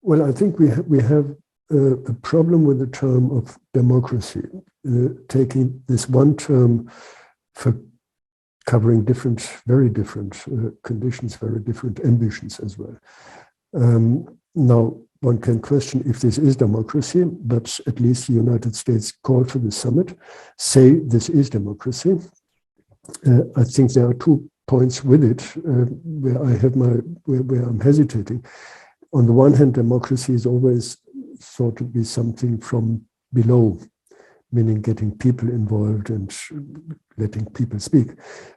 Well, I think we have a problem with the term of democracy, taking this one term for covering very different conditions, very different ambitions as well. Now, one can question if this is democracy, but at least the United States called for the summit, say this is democracy. I think there are 2 points with it where I'm hesitating. On the one hand, democracy is always thought to be something from below, meaning getting people involved and letting people speak.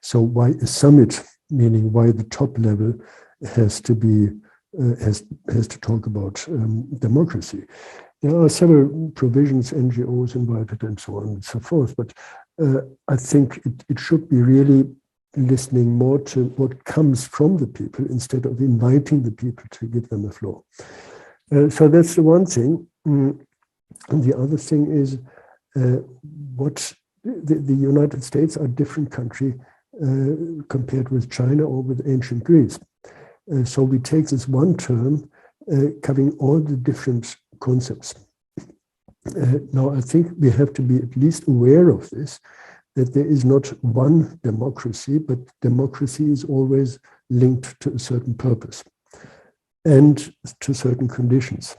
So why a summit, meaning why the top level has to be has to talk about democracy? There are several provisions, NGOs invited and so on and so forth, but I think it should be really listening more to what comes from the people instead of inviting the people to give them a floor. So that's the one thing. And the other thing is what the United States are a different country compared with China or with ancient Greece. So we take this one term covering all the different concepts. Now, I think we have to be at least aware of this, that there is not one democracy, but democracy is always linked to a certain purpose and to certain conditions.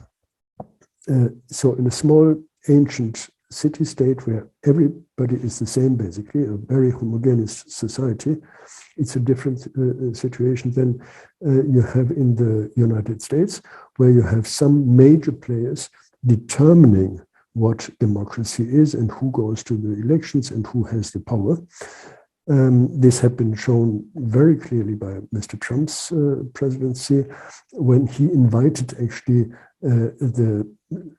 So in a small ancient city-state where everybody is the same, basically, a very homogeneous society, it's a different situation than you have in the United States, where you have some major players determining what democracy is and who goes to the elections and who has the power. This had been shown very clearly by Mr. Trump's presidency when he invited actually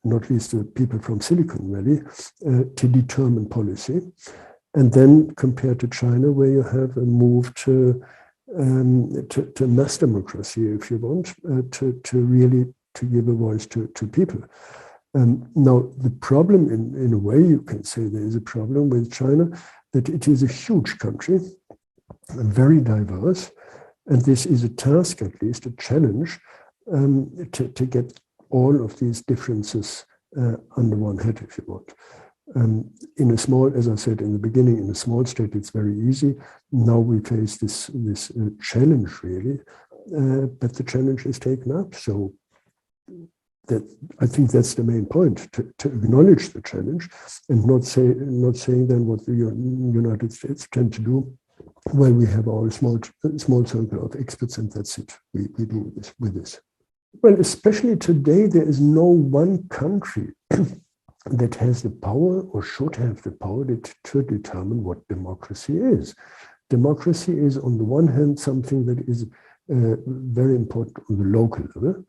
not least the people from Silicon Valley to determine policy. And then compared to China, where you have a move to mass democracy, if you want, to really give a voice to people. Now, the problem, in a way, you can say there is a problem with China, that it is a huge country, very diverse, and this is a task, at least a challenge, to get all of these differences under one head, if you want. In a small, as I said in the beginning, in a small state, it's very easy. Now we face this challenge, really, but the challenge is taken up. So that I think that's the main point, to acknowledge the challenge and not saying then what the United States tend to do. Well, we have our small circle of experts, and that's it. We do this with this. Well, especially today, there is no one country that has the power or should have the power to determine what democracy is. Democracy is, on the one hand, something that is very important on the local level,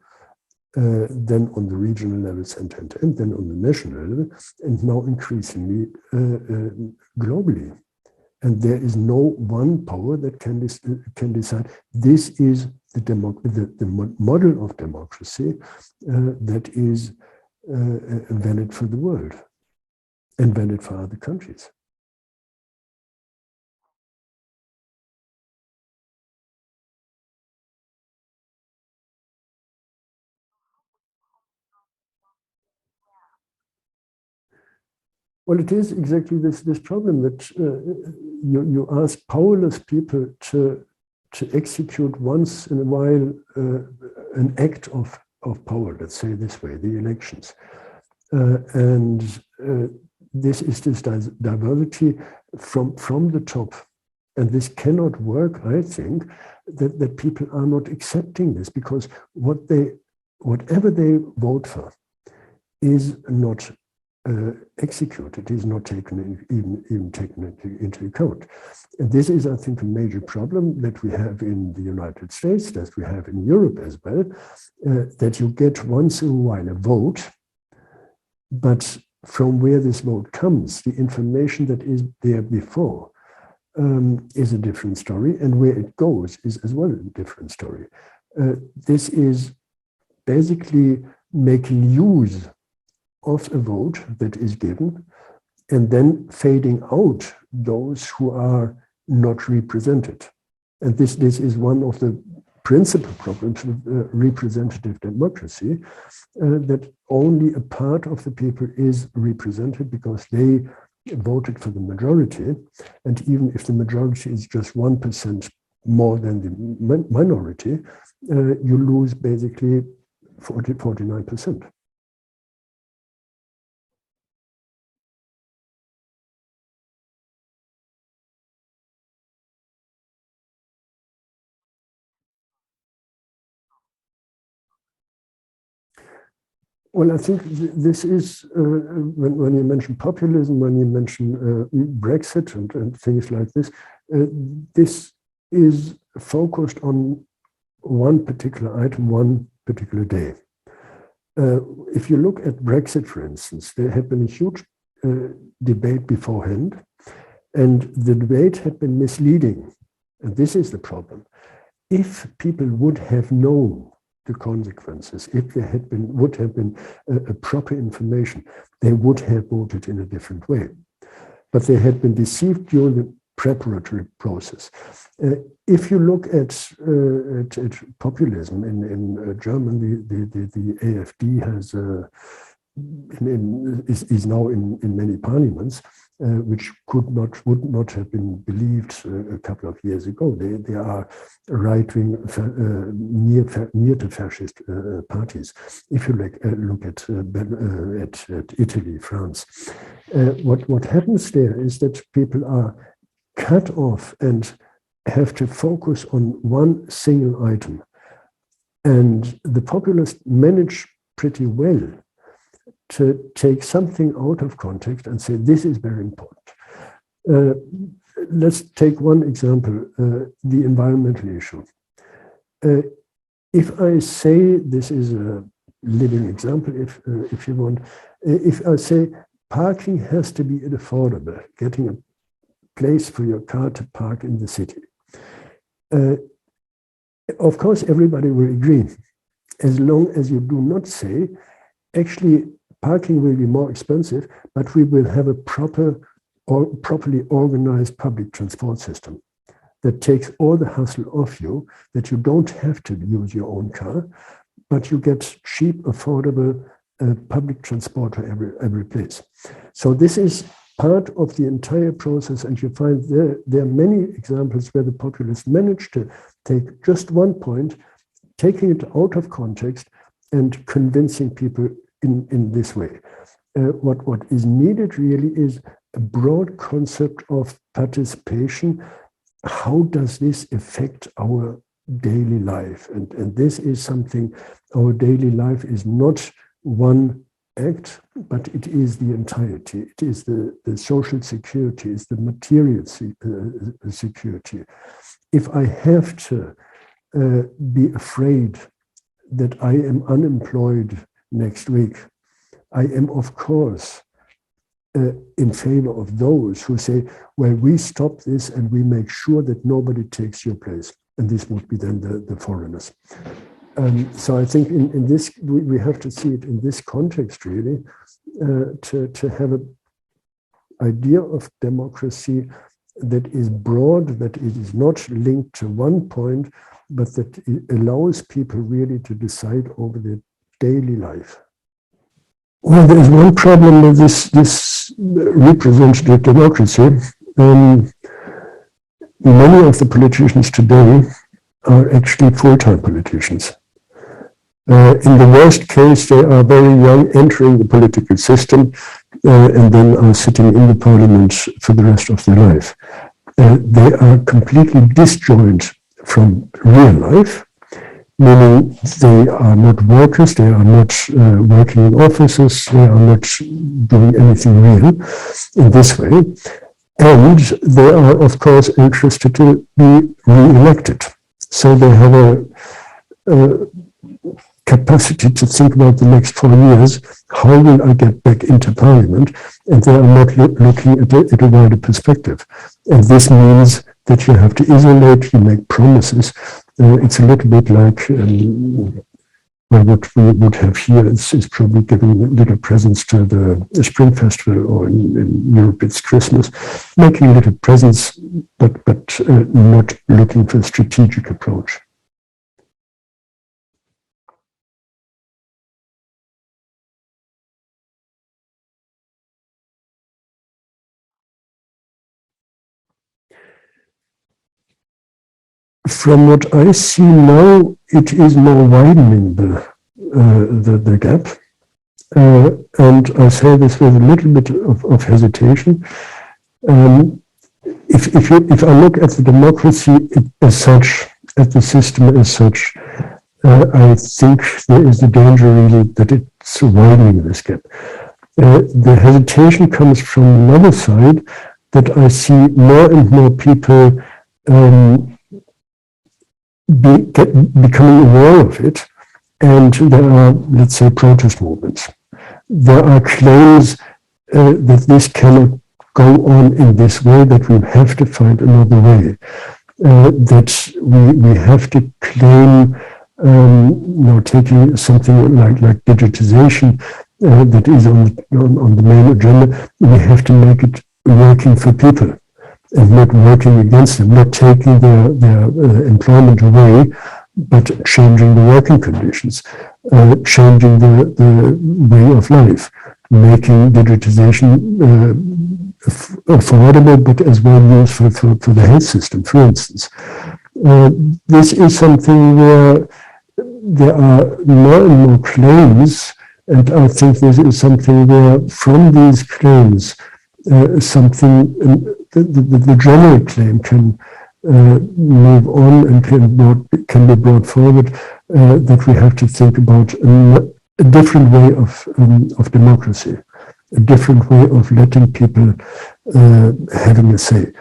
then on the regional levels, and then on the national level, and now increasingly globally. And there is no one power that can decide this is the model of democracy that is valid for the world and valid for other countries. Well, it is exactly this problem that you ask powerless people to execute once in a while an act of power, let's say this way, the elections. And this is this diversity from the top. And this cannot work, I think, that people are not accepting this, because whatever they vote for is not executed, is not even taken into account. And this is, I think, a major problem that we have in the United States, that we have in Europe as well, that you get once in a while a vote, but from where this vote comes, the information that is there before is a different story, and where it goes is as well a different story. This is basically making use of a vote that is given, and then fading out those who are not represented. And this is one of the principal problems with representative democracy, that only a part of the people is represented because they voted for the majority. And even if the majority is just 1% more than the minority, you lose basically 49%. Well, I think this is, when you mention populism, when you mention Brexit and things like this is focused on one particular item, one particular day. If you look at Brexit, for instance, there had been a huge debate beforehand, and the debate had been misleading. And this is the problem. If people would have known the consequences, if there would have been a proper information, they would have voted in a different way. But they had been deceived during the preparatory process. If you look at populism in Germany, the AfD has is now in many parliaments, which would not have been believed a couple of years ago. They are right-wing, near to fascist parties. If you look at Italy, France, what happens there is that people are cut off and have to focus on one single item. And the populists manage pretty well to take something out of context and say, this is very important. Let's take one example, the environmental issue. If I say, this is a living example, if you want, if I say parking has to be affordable, getting a place for your car to park in the city. Of course, everybody will agree, as long as you do not say, actually, parking will be more expensive, but we will have a properly organized public transport system that takes all the hassle off you, that you don't have to use your own car, but you get cheap, affordable public transport to every place. So this is part of the entire process, and you find there are many examples where the populists managed to take just one point, taking it out of context and convincing people in this way. What is needed really is a broad concept of participation. How does this affect our daily life? And this is something, our daily life is not one act, but it is the entirety. It is the social security, it's the material security. If I have to be afraid that I am unemployed next week, I am, of course, in favor of those who say, well, we stop this and we make sure that nobody takes your place. And this would be then the foreigners. So I think in this, we have to see it in this context, really, to have an idea of democracy that is broad, that it is not linked to one point, but that it allows people really to decide over their daily life. Well, there's one problem with this representative democracy. Many of the politicians today are actually full-time politicians. In the worst case, they are very young, entering the political system, and then are sitting in the parliament for the rest of their life. They are completely disjoined from real life, meaning they are not workers, they are not working in offices, they are not doing anything real in this way. And they are, of course, interested to be re-elected. So they have a capacity to think about the next 4 years, how will I get back into parliament? And they are not looking at a wider perspective. And this means that you have to isolate, you make promises. It's a little bit like what we would have here is probably giving little presents to the Spring Festival, or in Europe it's Christmas, making little presents, but not looking for a strategic approach. from what I see now, it is more widening the gap. And I say this with a little bit of hesitation. If I look at the democracy as such, at the system as such, I think there is the danger really that it's widening this gap. The hesitation comes from another side, that I see more and more people becoming aware of it, and there are, let's say, protest movements. There are claims that this cannot go on in this way, that we have to find another way, that we have to claim, taking something like digitization that is on the main agenda, we have to make it working for people and not working against them, not taking their employment away, but changing the working conditions, changing the way of life, making digitization affordable, but as well useful for the health system, for instance. This is something where there are more and more claims, and I think this is something where from these claims, the general claim can move on and can be brought forward, that we have to think about a different way of democracy, a different way of letting people having a say.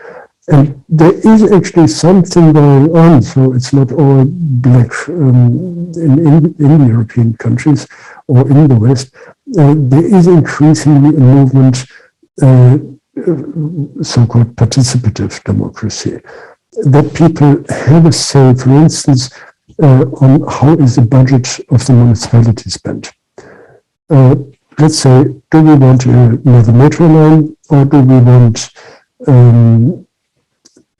And there is actually something going on, so it's not all black in the European countries or in the West. There is increasingly a movement, so-called participative democracy, that people have a say, for instance, on how is the budget of the municipality spent. Let's say, do we want another metro line, or do we want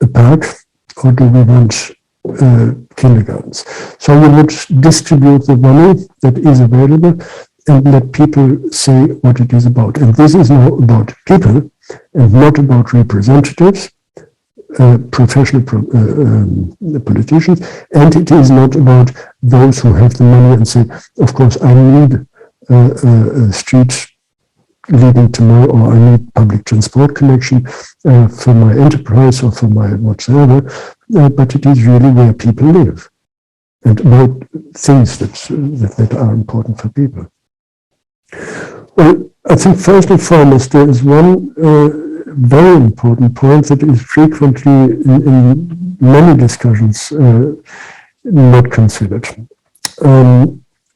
a park, or do we want kindergartens? So we would distribute the money that is available and let people say what it is about. And this is now about people and not about representatives, professional politicians, and it is not about those who have the money and say, of course, I need a street leading tomorrow, or I need public transport connection for my enterprise or for my whatsoever, but it is really where people live and about things that are important for people. Well, I think first and foremost there is one very important point that is frequently in many discussions not considered.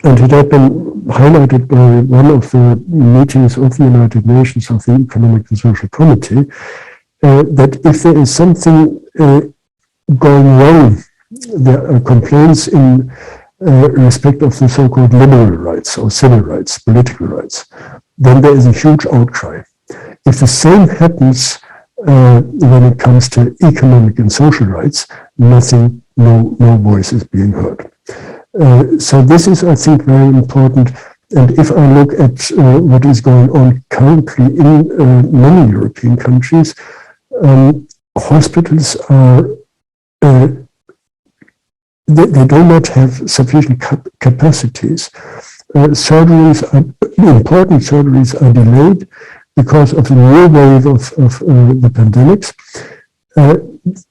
And it had been highlighted by one of the meetings of the United Nations of the Economic and Social Committee, that if there is something going wrong, there are complaints in respect of the so-called liberal rights or civil rights, political rights, then there is a huge outcry. If the same happens when it comes to economic and social rights, no voice is being heard. So this is, I think, very important. And if I look at what is going on currently in many European countries, hospitals are, they do not have sufficient capacities. Surgeries, important surgeries are delayed because of the new wave of the pandemics.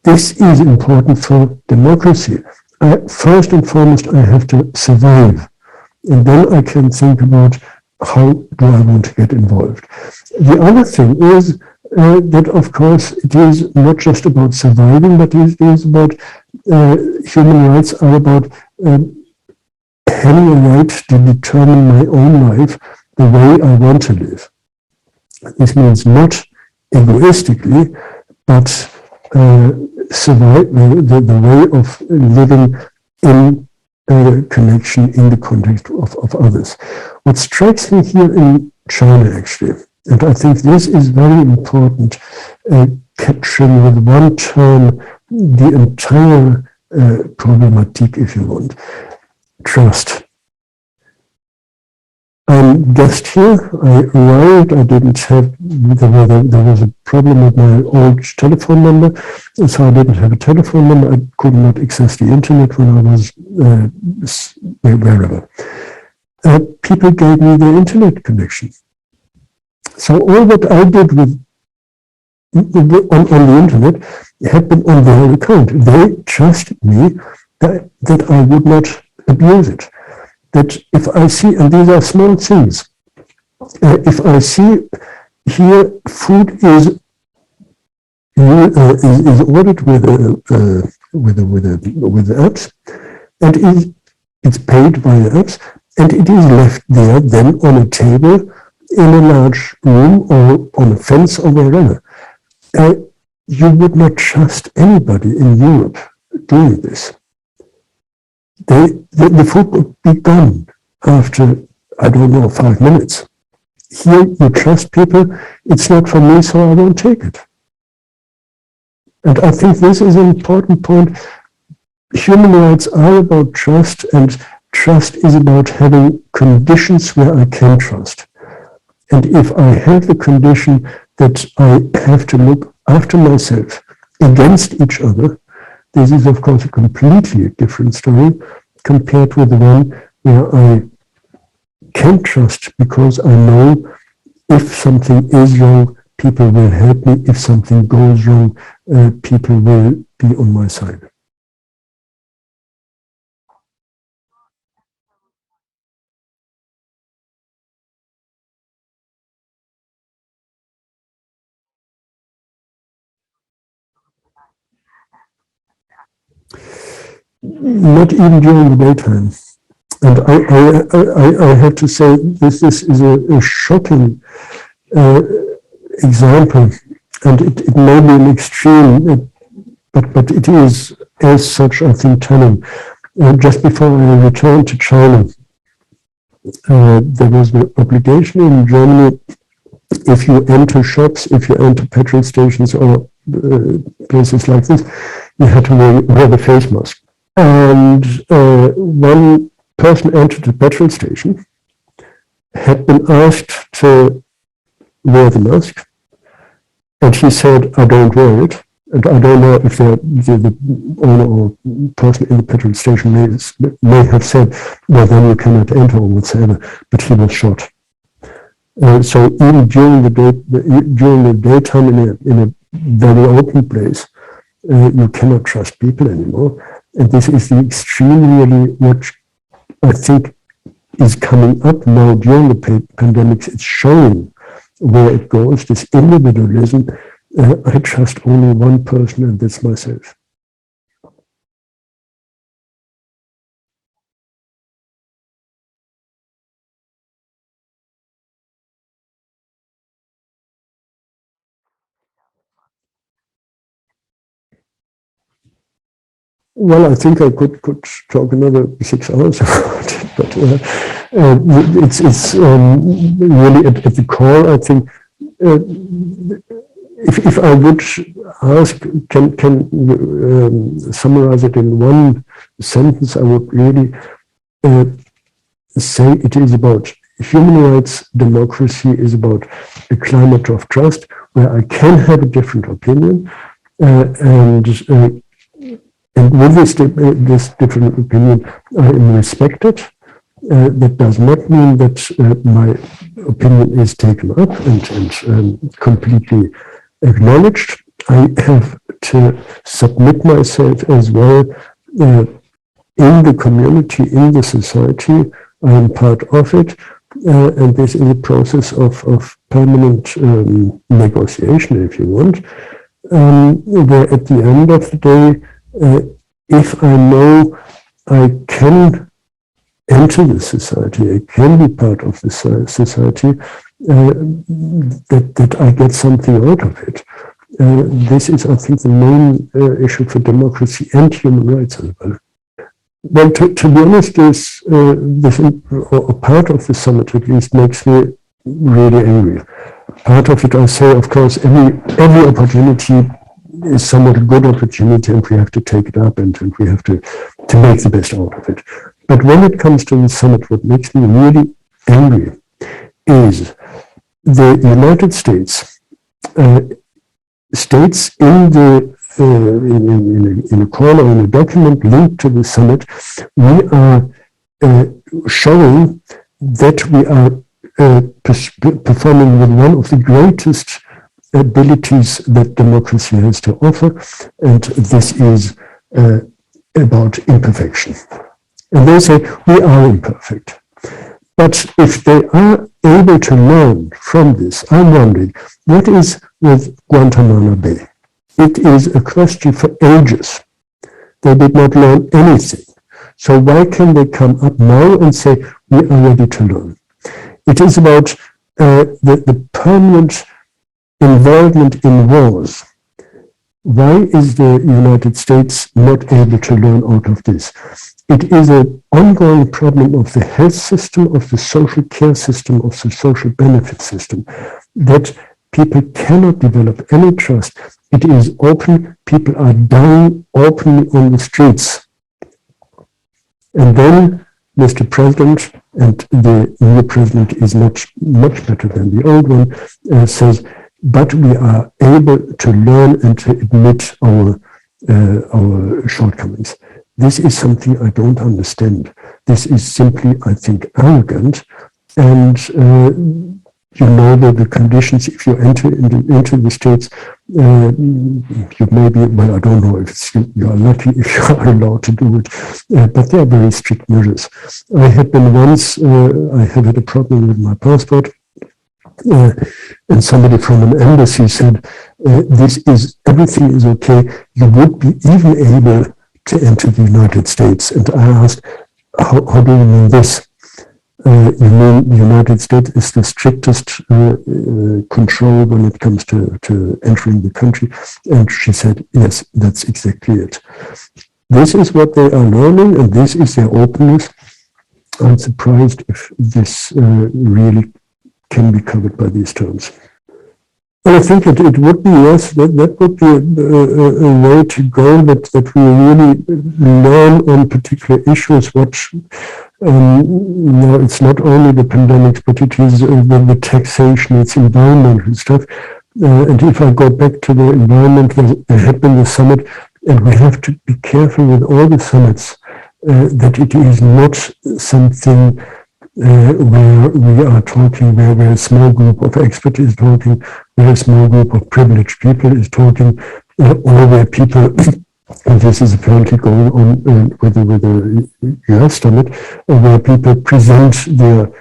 This is important for democracy. First and foremost, I have to survive, and then I can think about how do I want to get involved. The other thing is that, of course, it is not just about surviving, but it is about human rights are about having a right to determine my own life the way I want to live. This means not egoistically, but survive the way of living in connection in the context of others. What strikes me here in China, actually, and I think this is very important, capturing with one term the entire problematique, if you want, trust. I'm guest here. I arrived. I didn't have, there was a problem with my old telephone number, so I didn't have a telephone number. I could not access the internet when I was wherever. People gave me their internet connection. So all that I did with on the internet had been on their account. They trusted me that I would not abuse it. That if I see, and these are small things, if I see here food is ordered with apps, and it's paid via apps, and it is left there then on a table in a large room or on a fence or wherever. You would not trust anybody in Europe doing this. The food would be gone after, I don't know, 5 minutes. Here you trust people, it's not for me, so I won't take it. And I think this is an important point. Human rights are about trust, and trust is about having conditions where I can trust. And if I have the condition that I have to look after myself against each other, this is, of course, a completely different story compared with the one where I can trust because I know if something is wrong, people will help me. If something goes wrong, people will be on my side. Not even during the daytime. And I have to say, this is a shocking example, and it may be an extreme, but it is, as such, I think, telling. Just before I returned to China, there was an obligation in Germany, if you enter shops, if you enter petrol stations or places like this, you had to wear the face mask. And one person entered the petrol station, had been asked to wear the mask, and he said, I don't wear it. And I don't know if the owner or person in the petrol station may have said, well, then you cannot enter or whatsoever, but he was shot. So even during the daytime in a very open place, you cannot trust people anymore. And this is the extreme, really, what I think is coming up now during the pandemic. It's showing where it goes, this individualism. I trust only one person, and that's myself. Well, I think I could talk another 6 hours about it, but it's really at the core. I think if I would ask, can you summarize it in one sentence, I would really say it is about human rights. Democracy is about a climate of trust where I can have a different opinion, and with this different opinion, I am respected. That does not mean that my opinion is taken up and completely acknowledged. I have to submit myself as well in the community, in the society. I am part of it. And this is a process of permanent negotiation, if you want, where at the end of the day, if I know I can enter the society, I can be part of the society, that I get something out of it. This is, I think, the main issue for democracy and human rights as well. Well, to be honest, this or part of the summit at least makes me really angry. Part of it, I say, of course, every opportunity is somewhat a good opportunity, and we have to take it up, and we have to make the best out of it. But when it comes to the summit, what makes me really angry is the United States states in the in a corner in a document linked to the summit, we are showing that we are performing with one of the greatest abilities that democracy has to offer, and this is about imperfection. And they say we are imperfect. But if they are able to learn from this, I'm wondering, what is with Guantanamo Bay? It is a question for ages. They did not learn anything. So why can they come up now and say, we are ready to learn? It is about the permanent involvement in wars. Why is the United States not able to learn out of this? It is an ongoing problem of the health system, of the social care system, of the social benefit system, that people cannot develop any trust. It is open, people are dying openly on the streets. And then Mr. President, and the new president is much better than the old one, says, but we are able to learn and to admit our shortcomings. This is something I don't understand. This is simply, I think, arrogant. And you know that the conditions, if you enter into the States, you may be, well, I don't know if you are lucky if you are allowed to do it, but they are very strict measures. I had been once, I have had a problem with my passport, and somebody from an embassy said, everything is okay, you would be even able to enter the United States. And I asked, how do you mean this? You mean the United States is the strictest control when it comes to entering the country? And she said, yes, that's exactly it. This is what they are learning, and this is their openness. I'm surprised if this really can be covered by these terms. Well, I think it would be, yes, that would be a way to go, that we really learn on particular issues what, it's not only the pandemic, but it is the taxation, it's environmental stuff. And if I go back to the environment, there had been the summit, and we have to be careful with all the summits that it is not something where we are talking, where a small group of experts is talking, where a small group of privileged people is talking, or where people, and this is apparently going on with the US summit, or where people present their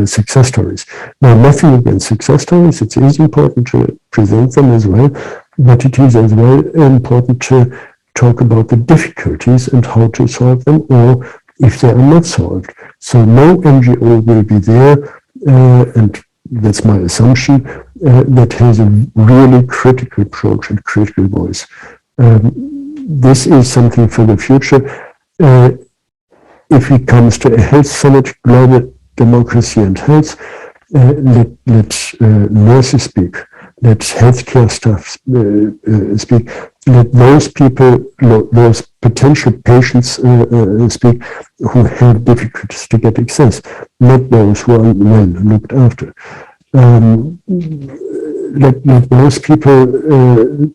success stories. Now, nothing against success stories. It is important to present them as well, but it is as well important to talk about the difficulties and how to solve them, or if they are not solved. So no NGO will be there, and that's my assumption, that has a really critical approach and critical voice. This is something for the future. If it comes to a health summit, global democracy and health, let nurses speak, let healthcare staff speak, let those people, those potential patients speak who have difficulties to get access, not those who are well looked after. Let those people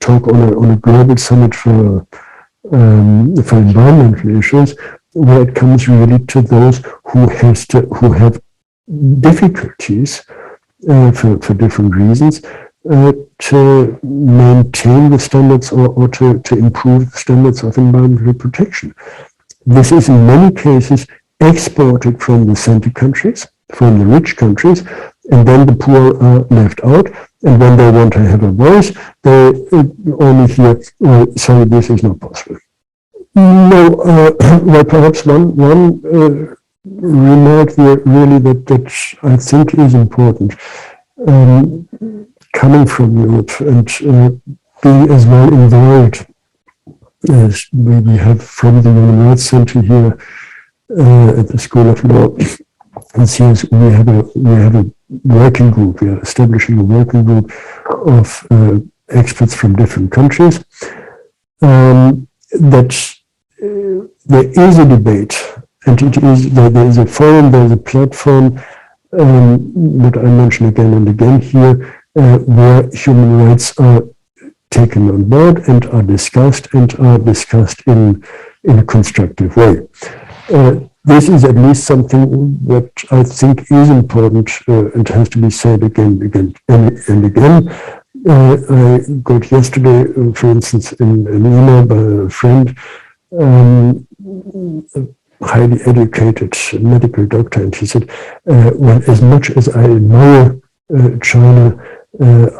talk on a global summit for environmental issues, where it comes really to those who have difficulties for different reasons, to maintain the standards or to improve the standards of environmental protection. This is in many cases exported from the center countries, from the rich countries, and then the poor are left out. And when they want to have a voice, they only hear, well, sorry, this is not possible. No, well, perhaps one remark there really that I think is important. Coming from Europe and being as well involved as we have from the Human Rights Center here at the School of Law, and since we have a working group, we are establishing a working group of experts from different countries, that there is a debate And it is, there is a forum, there is a platform that I mention again and again here, where human rights are taken on board and are discussed in a constructive way. This is at least something that I think is important and has to be said again and again. I got yesterday, for instance, in an email by a friend, a highly educated medical doctor, and he said, well, as much as I admire China,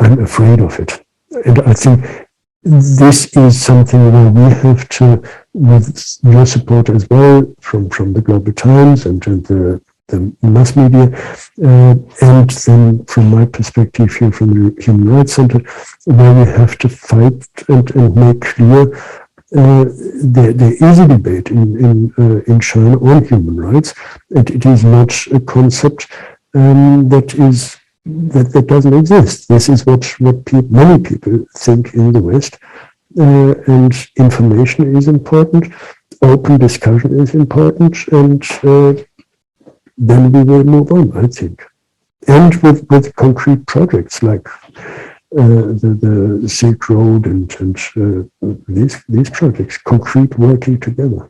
I'm afraid of it. And I think this is something where we have to, with your support as well, from the Global Times and the mass media, and then from my perspective here from the Human Rights Center, where we have to fight and make clear there is a debate in China on human rights, and it is not a concept that doesn't exist. This is what many people think in the West, and information is important, open discussion is important, and then we will move on, I think. And with concrete projects like the Silk Road and these projects, concrete working together.